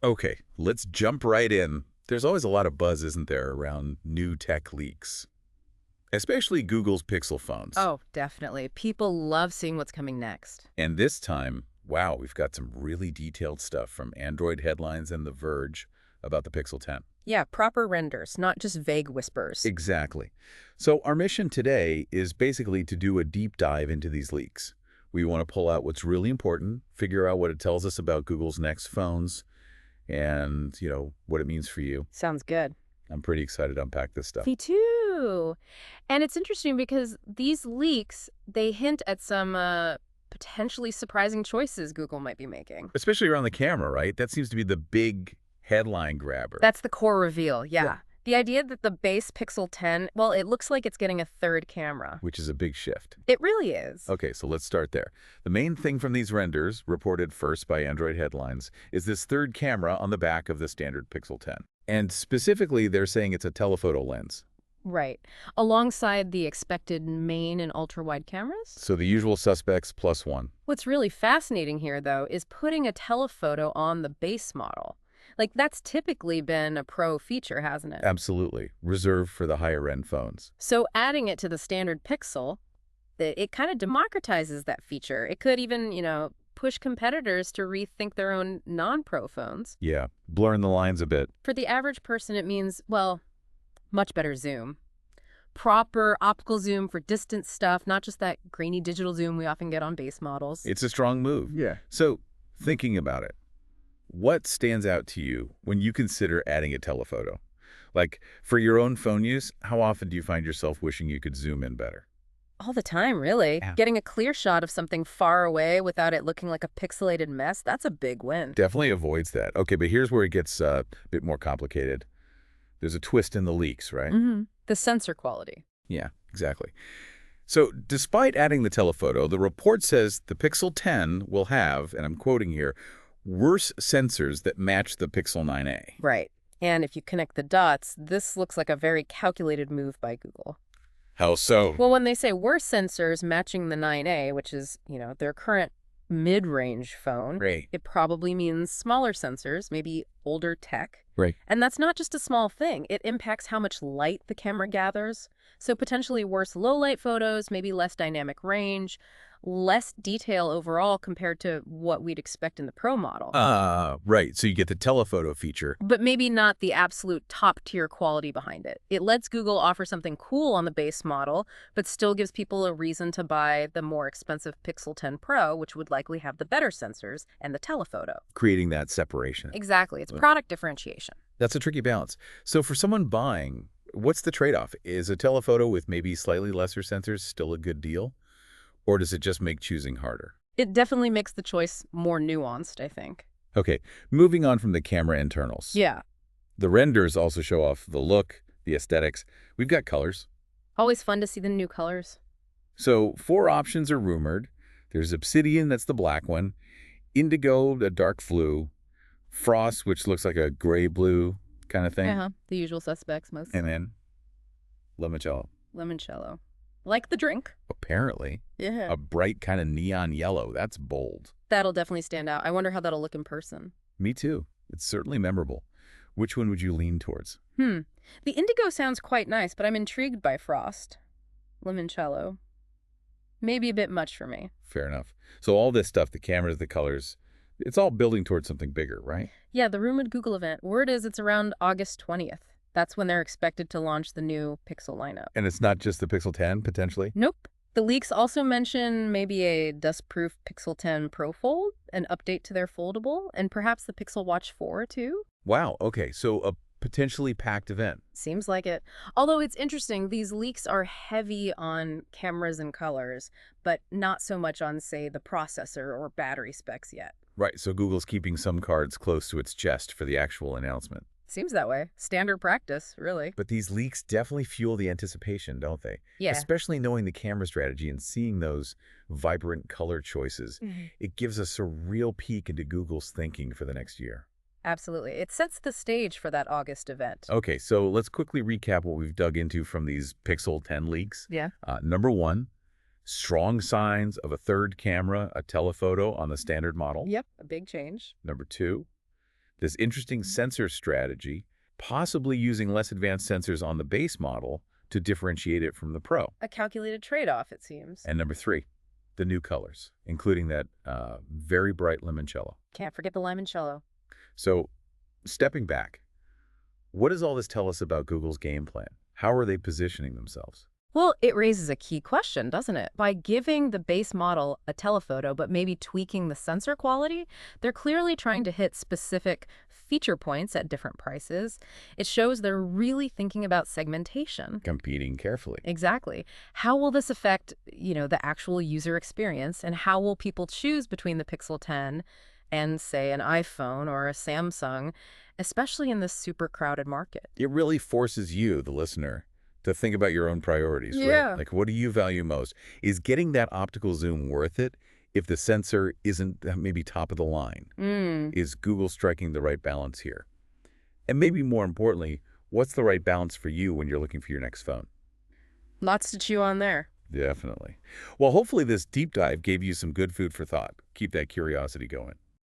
Okay, let's jump right in. There's always a lot of buzz, isn't there, around new tech leaks, especially Google's Pixel phones. Oh, definitely. People love seeing what's coming next. And this time, wow, we've got some really detailed stuff from Android headlines and The Verge about the Pixel 10. Yeah, proper renders, not just vague whispers. Exactly. So our mission today is basically to do a deep dive into these leaks. We want to pull out what's really important, figure out what it tells us about Google's next phones, and, what it means for you. Sounds good. I'm pretty excited to unpack this stuff. Me too. And it's interesting because these leaks, they hint at some potentially surprising choices Google might be making. Especially around the camera, right? That seems to be the big headline grabber. That's the core reveal, Yeah. yeah. The idea that the base Pixel 10, well, it looks like it's getting a third camera. Which is a big shift. It really is. Okay, so let's start there. The main thing from these renders, reported first by Android headlines, is this third camera on the back of the standard Pixel 10. And specifically, they're saying it's a telephoto lens. Right. Alongside the expected main and ultra-wide cameras? So the usual suspects plus one. What's really fascinating here, though, is putting a telephoto on the base model. Like, that's typically been a pro feature, hasn't it? Absolutely. Reserved for the higher-end phones. So adding it to the standard Pixel, it kind of democratizes that feature. It could even, push competitors to rethink their own non-pro phones. Yeah, blurring the lines a bit. For the average person, it means, well, much better zoom. Proper optical zoom for distant stuff, not just that grainy digital zoom we often get on base models. It's a strong move. Yeah. So, thinking about it, what stands out to you when you consider adding a telephoto? Like, for your own phone use, how often do you find yourself wishing you could zoom in better? All the time, really. Yeah. Getting a clear shot of something far away without it looking like a pixelated mess, that's a big win. Definitely avoids that. Okay, but here's where it gets a bit more complicated. There's a twist in the leaks, right? The sensor quality. Yeah, exactly. So despite adding the telephoto, the report says the Pixel 10 will have, and I'm quoting here, worse sensors that match the Pixel 9a. Right. And if you connect the dots, this looks like a very calculated move by Google. How so? Well, when they say worse sensors matching the 9A, which is, their current mid-range phone, Right. it probably means smaller sensors, maybe older tech. Right. And that's not just a small thing. It impacts how much light the camera gathers. So potentially worse low-light photos, maybe less dynamic range, less detail overall compared to what we'd expect in the Pro model. Right. So you get the telephoto feature. But maybe not the absolute top-tier quality behind it. It lets Google offer something cool on the base model, but still gives people a reason to buy the more expensive Pixel 10 Pro, which would likely have the better sensors and the telephoto. Creating that separation. Exactly. It's product differentiation. That's a tricky balance. So for someone buying, what's the trade-off? Is a telephoto with maybe slightly lesser sensors still a good deal? Or does it just make choosing harder? It definitely makes the choice more nuanced, I think. Okay, moving on from the camera internals. Yeah. The renders also show off the look, the aesthetics. We've got colors. Always fun to see the new colors. So 4 options are rumored. There's Obsidian, that's the black one. Indigo, a dark blue. Frost, which looks like a gray-blue kind of thing. Uh-huh. The usual suspects, most. And then limoncello. Limoncello. Like the drink. Apparently. Yeah. A bright kind of neon yellow. That's bold. That'll definitely stand out. I wonder how that'll look in person. Me too. It's certainly memorable. Which one would you lean towards? The indigo sounds quite nice, but I'm intrigued by Frost. Limoncello. Maybe a bit much for me. Fair enough. So all this stuff, the cameras, the colors, it's all building towards something bigger, right? Yeah, the rumored Google event. Word is it's around August 20th. That's when they're expected to launch the new Pixel lineup. And it's not just the Pixel 10, potentially? Nope. The leaks also mention maybe a dust-proof Pixel 10 Pro Fold, an update to their foldable, and perhaps the Pixel Watch 4, too. Wow, okay, so a potentially packed event. Seems like it. Although it's interesting, these leaks are heavy on cameras and colors, but not so much on, say, the processor or battery specs yet. Right, so Google's keeping some cards close to its chest for the actual announcement. Seems that way. Standard practice, really. But these leaks definitely fuel the anticipation, don't they? Yeah. Especially knowing the camera strategy and seeing those vibrant color choices. It gives us a real peek into Google's thinking for the next year. Absolutely. It sets the stage for that August event. Okay, so let's quickly recap what we've dug into from these Pixel 10 leaks. Yeah. Number 1, strong signs of a third camera, a telephoto on the standard model. Yep, a big change. Number 2, This interesting sensor strategy, possibly using less advanced sensors on the base model to differentiate it from the Pro. A calculated trade-off, it seems. And number 3, the new colors, including that very bright limoncello. Can't forget the limoncello. So, stepping back, what does all this tell us about Google's game plan? How are they positioning themselves? Well, it raises a key question, doesn't it? By giving the base model a telephoto, but maybe tweaking the sensor quality, they're clearly trying to hit specific feature points at different prices. It shows they're really thinking about segmentation. Competing carefully. Exactly. How will this affect, the actual user experience, and how will people choose between the Pixel 10 and, say, an iPhone or a Samsung, especially in this super crowded market? It really forces you, the listener, to think about your own priorities, Yeah. right? Like, what do you value most? Is getting that optical zoom worth it if the sensor isn't maybe top of the line? Is Google striking the right balance here? And maybe more importantly, what's the right balance for you when you're looking for your next phone? Lots to chew on there. Definitely. Well, hopefully this deep dive gave you some good food for thought. Keep that curiosity going.